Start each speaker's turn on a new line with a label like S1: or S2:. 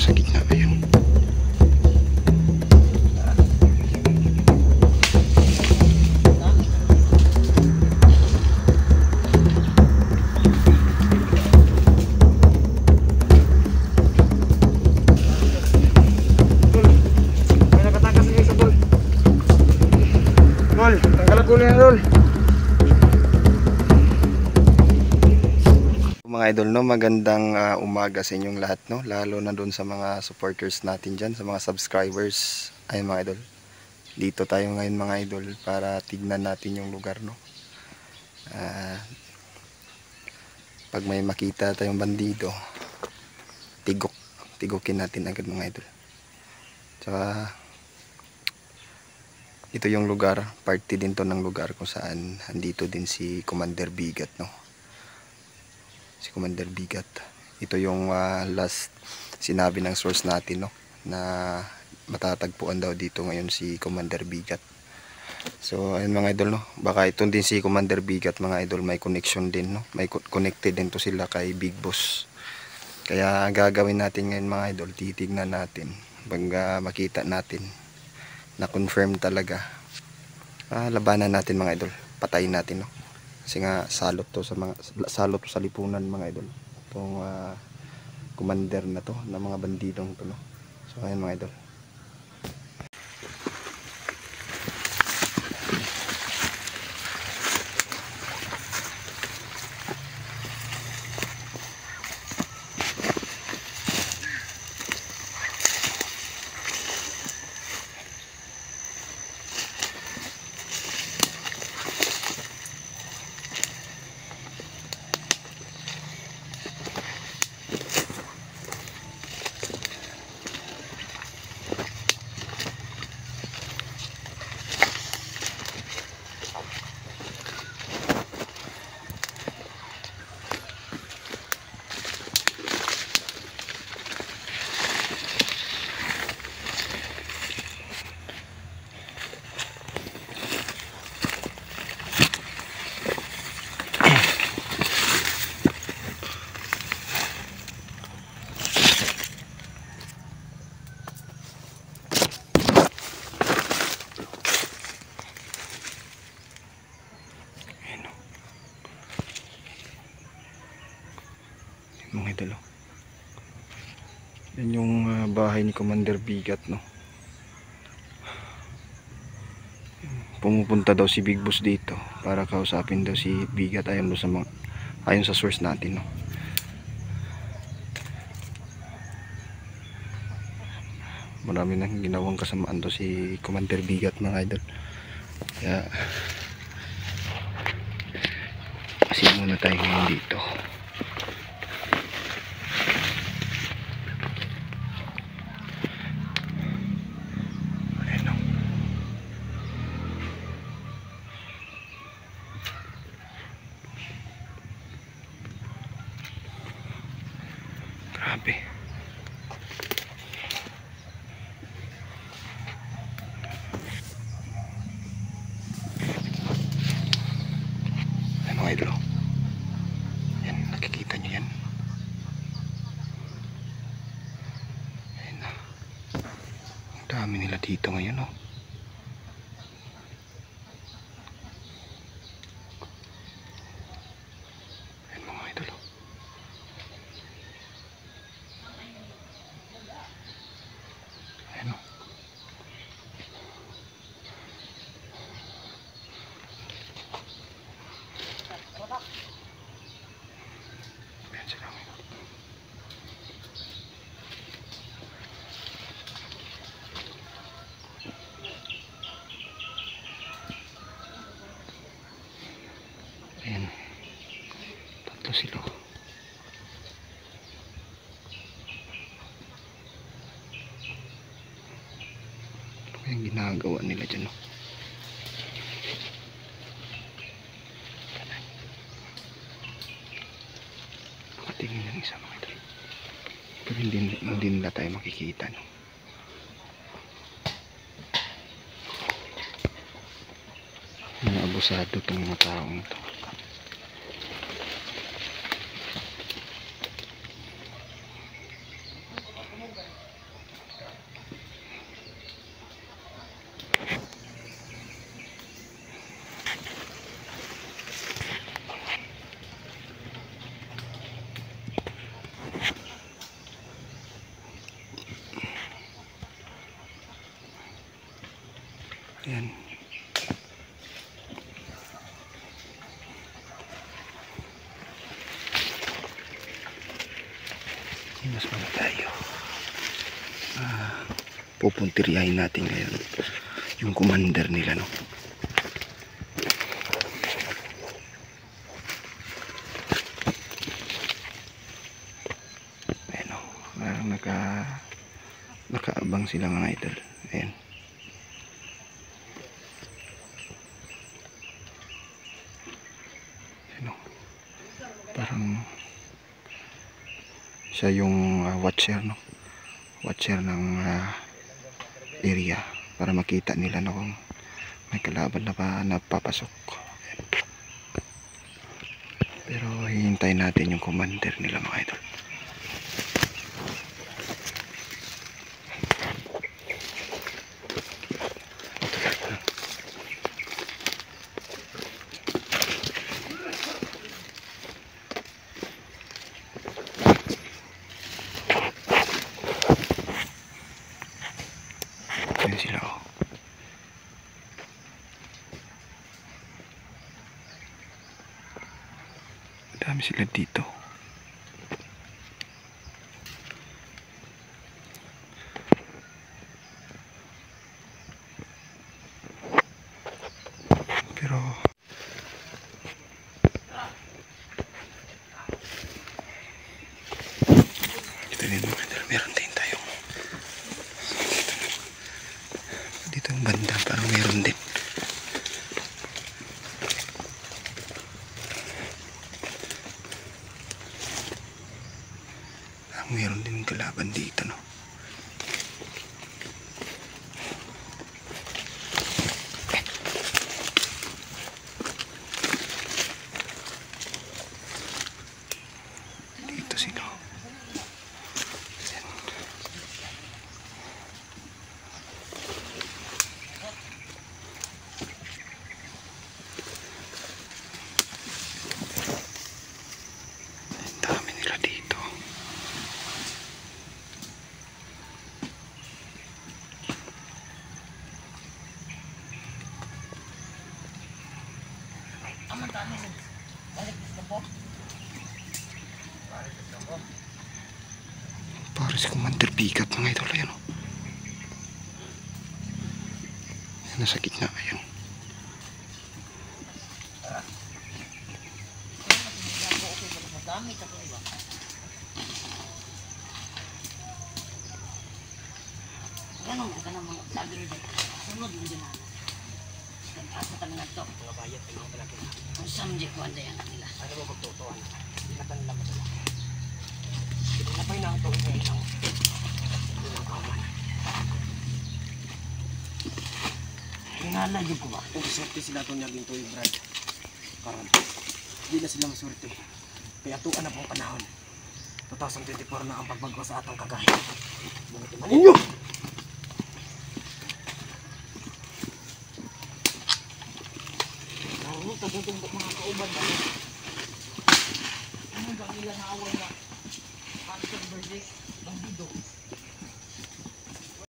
S1: sa gitna. Ayun. Mga idol, no, magandang umaga sa inyong lahat, no, lalo na doon sa mga supporters natin dyan, sa mga subscribers. Ayun mga idol, dito tayo ngayon mga idol para tignan natin yung lugar, no. Pag may makita tayong bandido, tigukin natin agad mga idol. Tsaka ito yung lugar, party din to ng lugar kung saan andito din si Commander Bigat, no. Si Commander Bigat. Ito yung last sinabi ng source natin, no, na matatagpuan daw dito ngayon si Commander Bigat. So ayun mga idol, no, baka ito din si Commander Bigat mga idol, may connection din, no, may connected din to sila kay Big Boss. Kaya gagawin natin ngayon mga idol, titignan natin pag makita natin na confirm talaga, labanan natin mga idol, patayin natin, no. Kasi nga salot to sa lipunan mga idol. Itong commander na to ng mga bandidong to, no. So ayan mga idol. Mga idol, yan yung bahay ni Commander Bigat, no. Pumupunta daw si Big Boss dito para kausapin daw si Bigat ayon sa source natin, no. Marami nang ginawang kasamaan daw si Commander Bigat mga idol. Kaya kasi muna tayo ngayon dito. Grabe. Ano mga idol? Yan, nakikita nyo yan. Ayan na. Ang dami nila dito ngayon, oh. Ayan mga idol, oh. Ayan, oh. Ayan sila. Ayan. Tatlo sila. Ano kayang ginagawa nila dyan, no? Nakatingin ng isa mga idol. Pero hindi nila tayo makikita, no? Mga abusado itong mga taong ito. Ayan. Mas muna tayo. Pupuntiryahin natin ngayon yung commander nila, no? Ayan, no? Parang nakaabang sila mga idol. Ayan. Ayan, no? Parang siya yung watcher, no? Watcher ng area para makita nila na kung may kalaban na ba napapasok. Pero hihintayin natin yung commander nila mga idol. Ayan sila, oh. Dami sila dito. Pero ito din mga idol, meron din tayo dito yung banda, parang meron din. Meron din kalaban dito, no? Dito sila. Ang dami nila dito. Para si Commander Bigat mga idol, ayan, oh. Nasa gitna, ayan.
S2: Ganun ka na mga sabi rin. Sunod mo din na. Asa kami na ito. Mga bayat, mga palaki. Ang samjik ko anda yan nila. Ano mo magtutuan? Inatan nila mo sila. Napay na ang tawag sa isang. Tingala dyan ko ba?
S3: Kung swerte sila ito niya ginto yung brad. Karon, hindi na sila maswerte. Kaya tuan na pong panahon. 2024 na ang pagbago sa atong kagahin. Mga timan ninyo!
S2: Ano, tagutumbok mga kauban ba? Ano ba nila na awal na? Answer verdict?